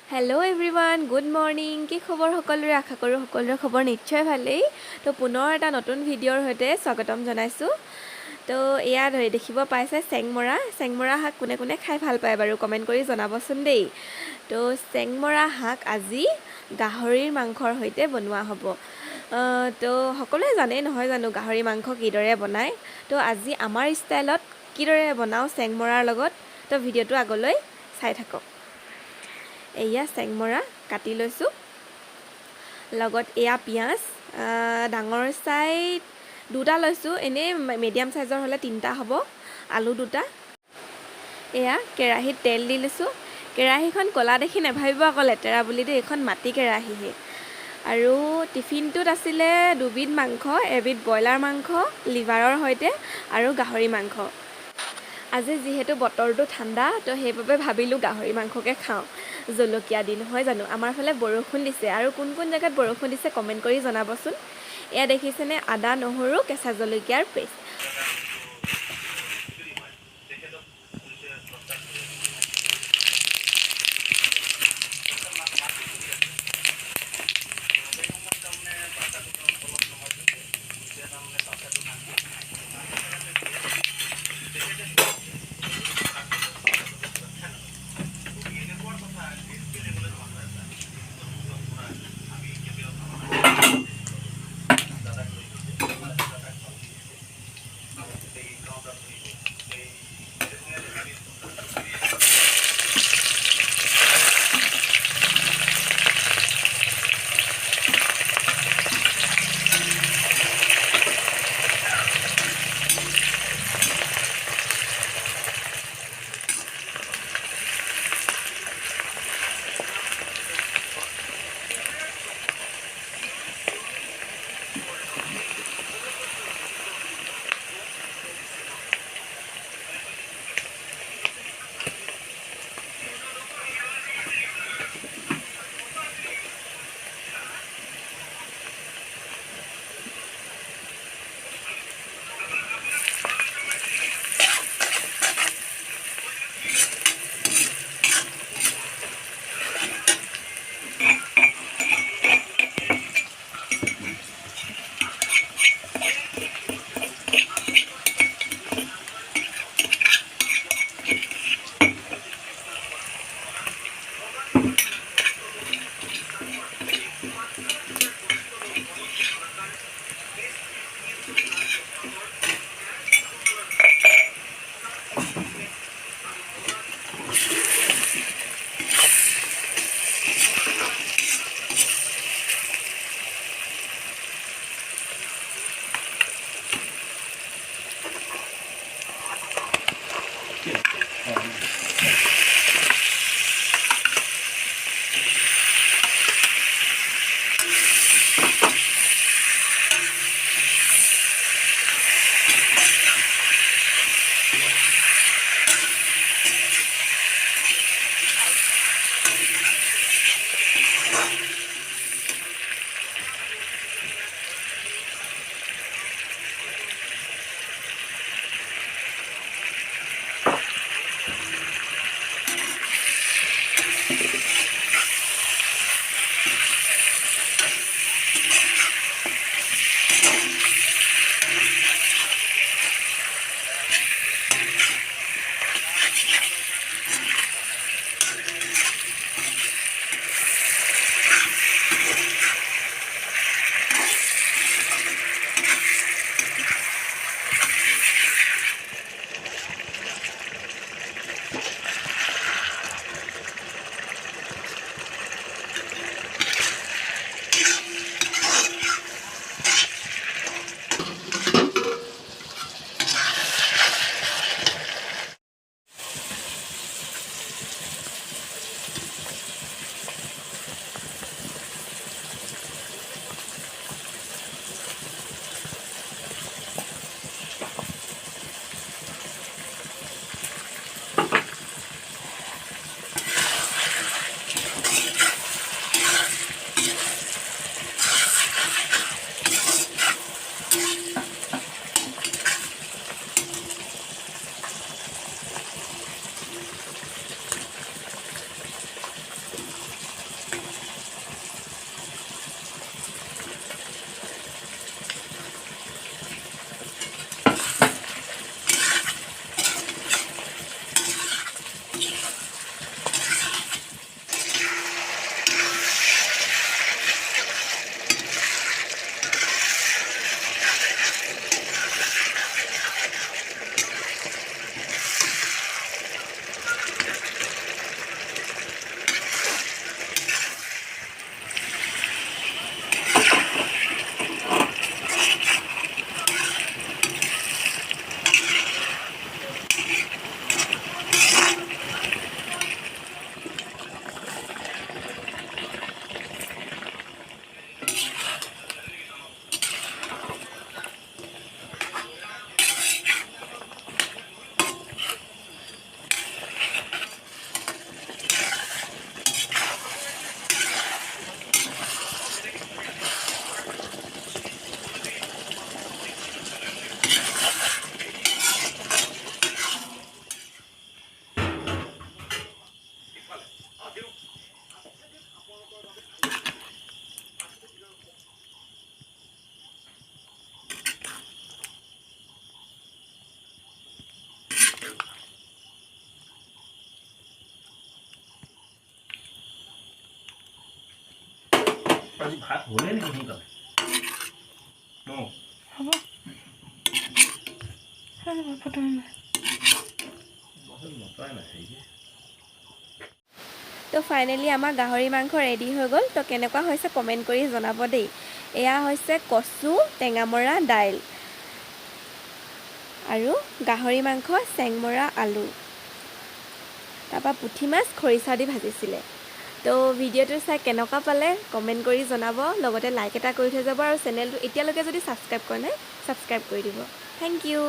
hello' everyone good morning কি খবৰ সকলোৰে আশা কৰোঁ সকলোৰে খবৰ নিশ্চয় ভালেই তো পুনৰ এটা নতুন ভিডিঅ'ৰ সৈতে স্বাগতম জনাইছোঁ তো এয়া দেখিব পাইছে চেংমৰা শাক কোনে কোনে খাই ভাল পায় বাৰু কমেণ্ট কৰি জনাবচোন দেই তো চেংমৰা শাক আজি গাহৰিৰ মাংসৰ সৈতে বনোৱা হ'ব তো সকলোৱে জানেই নহয় জানো গাহৰি মাংস কিদৰে বনায় তো আজি আমাৰ ষ্টাইলত কিদৰে বনাওঁ চেংমৰাৰ লগত তো ভিডিঅ'টো আগলৈ চাই থাকক এয়া চেংমৰা কাটি লৈছোঁ লগত এয়া পিঁয়াজ ডাঙৰ চাই দুটা লৈছোঁ এনেই মিডিয়াম চাইজৰ হ'লে তিনিটা হ'ব আলু দুটা এয়া কেৰাহীত তেল দি লৈছোঁ কেৰাহীখন ক'লা দেখি নাভাবিব আকৌ লেতেৰা বুলি দেই এইখন মাটি কেৰাহীহে আৰু টিফিনটোত আছিলে দুবিধ মাংস এবিধ ব্ৰইলাৰ মাংস লিভাৰৰ সৈতে আৰু গাহৰি মাংস আজি যিহেতু বতৰটো ঠাণ্ডা তো সেইবাবে ভাবিলোঁ গাহৰি মাংসকে খাওঁ জলকীয়া দি নহয় জানো আমাৰ ফালে বৰষুণ দিছে আৰু কোন কোন জেগাত বৰষুণ দিছে কমেণ্ট কৰি জনাবচোন এয়া দেখিছেনে আদা নহৰু কেঁচা জলকীয়াৰ পেষ্ট আজি ভাত হ'লে নেকি সোনকালে হ'ব ফটো নটাই নাই তো ফাইনেলি আমাৰ গাহৰি মাংস ৰেডি হৈ গ'ল তো কেনেকুৱা হৈছে কমেণ্ট কৰি জনাব দেই এয়া হৈছে কচু টেঙামৰা দাইল আৰু গাহৰি মাংস চেংমৰা আলু তাৰপৰা পুঠি মাছ খৰিচা দি ভাজিছিলে তো ভিডিঅ'টো চাই কেনেকুৱা পালে কমেণ্ট কৰি জনাব লগতে লাইক এটা কৰি থৈ যাব আৰু চেনেলটো এতিয়ালৈকে যদি ছাবস্ক্ৰাইব কৰা নাই ছাবস্ক্ৰাইব কৰি দিব থেংক ইউ